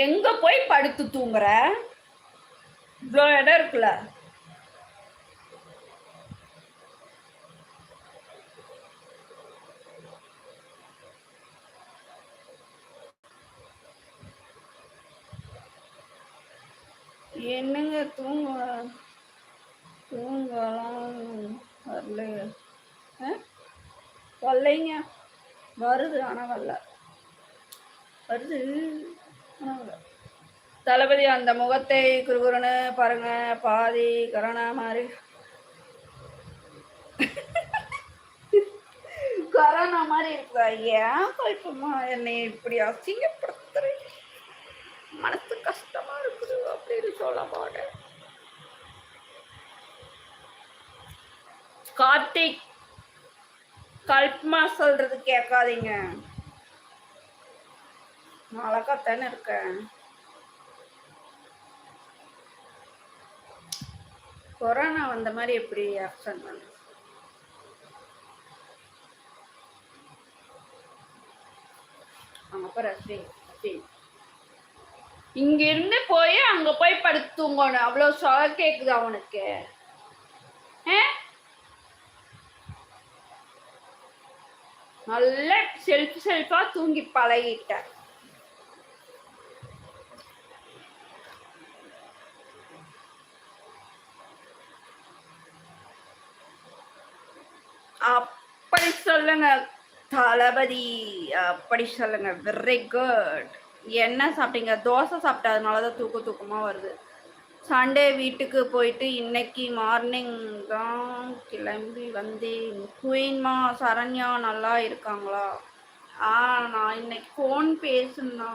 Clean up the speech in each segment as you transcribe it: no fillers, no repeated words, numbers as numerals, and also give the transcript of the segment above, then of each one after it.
எங்க போய் படுத்து தூங்குற? இவ்வளோ இடம் இருக்குல்ல. என்னங்க தூங்கலாம் வரல. வரலைங்க. வருது ஆனால் வரல. வருது ஆனால் வரல. தளபதி அந்த முகத்தை குறுகுறுன்னு பாருங்க, பாதி கரோனா மாதிரி. கரோனா மாதிரி இருக்குதா? ஏன் இப்பமா என்னை இப்படி அசிங்கப்படுத்துறேன்? மனசு கஷ்டமா இருக்குது அப்படின்னு சொல்ல மாட்டேன். கார்த்திக், கல்பமா சொல்றது கேட்காதீங்க. அழகாத்தானே இருக்கேன். கொரோனா வந்த மாதிரி எப்படி ஆக்ஷன் பண்ண? இங்க இருந்து போய் அங்க போய் படுத்து தூங்கணும். அவ்வளவு சொல கேக்குது அவனுக்கு. நல்ல செல்ஃபா தூங்கி பழகிட்ட. அப்படி சொல்லுங்க தளபதி, அப்படி சொல்லுங்க. Very good. என்ன சாப்பிட்டீங்க? தோசை சாப்பிட்டேன், அதனாலதான் தூக்கமா வருது. சண்டே வீட்டுக்கு போயிட்டு இன்னைக்கு மார்னிங் தான் கிளம்பி வந்தேன். குயின்மா சரண்யா நல்லா இருக்காங்களா? நான் இன்னைக்கு ஃபோன் பேசுனா,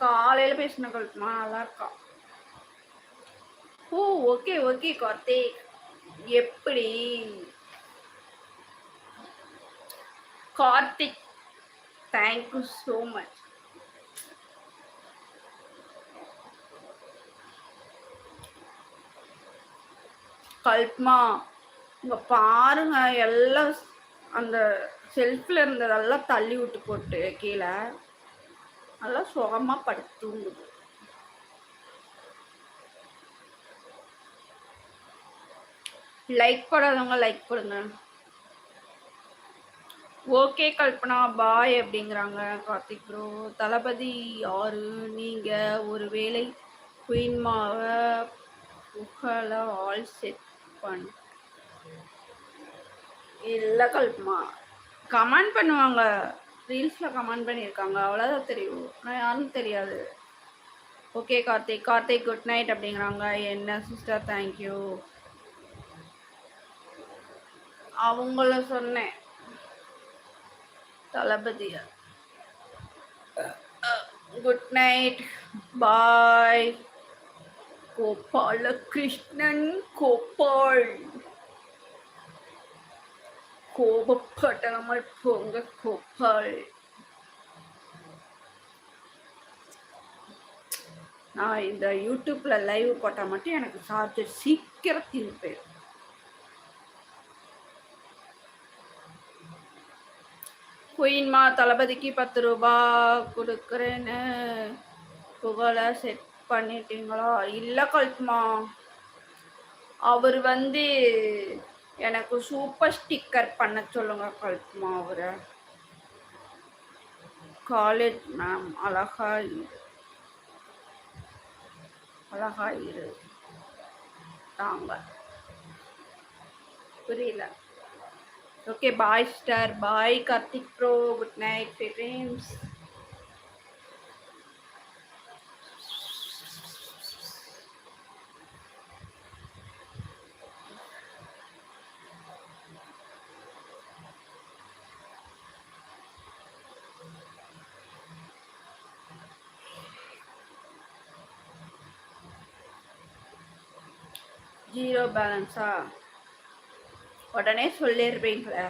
காலையில் பேசின கல்பமா நல்லா இருக்கா. Oh okay okay Karthik. எப்படி கார்த்திக்? Thank you so much. கல்பமா இங்க பாருங்க, எல்லாம் அந்த செல்ஃப்ல இருந்ததெல்லாம் தள்ளி விட்டு போட்டு கீழே நல்லா சுகமா படுத்துங்குது. லைக் போடாதவங்க லைக் போடுங்க. ஓகே கல்பனா பாய் அப்படிங்கிறாங்க கார்த்திக் ப்ரோ. தளபதி யாரு நீங்க? ஒரு வேளை குயின்மாவை புகழ ஆல் செட் பண்ண இல்லை கல்பமா. கமெண்ட் பண்ணுவாங்க, ரீல்ஸில் கமெண்ட் பண்ணியிருக்காங்க, அவ்வளோதான் தெரியும். ஆனால் யாரும் தெரியாது. Okay Karthik. Karthik good night அப்படிங்கிறாங்க. என்ன சிஸ்டர் தேங்க்யூ. அவங்கள சொன்னேன் தளபதியா. Good night bye. Gopala Krishnan Gopal. கோபப்படாமல் போங்க கோபால். நான் இந்த யூடியூப்ல லைவ் போட்டா மட்டும் எனக்கு சார்ஜர் சீக்கிரம் திருப்பி. குயின்மா தளபதிக்கு 10 ரூபாய் கொடுக்குறேன்னு புகழ செட் பண்ணிட்டீங்களா? இல்லை கல்பமா, அவர் எனக்கு சூப்பர் ஸ்டிக்கர் பண்ண சொல்லுங்க கல்பமா. அவரை காலேஜ் மேம் அழகா இரு தாங்க. புரியல. Okay bye star. Bye Karthik bro. Good night friends. Zero பேலன்ஸா? உடனே சொல்லிடுவீங்களே.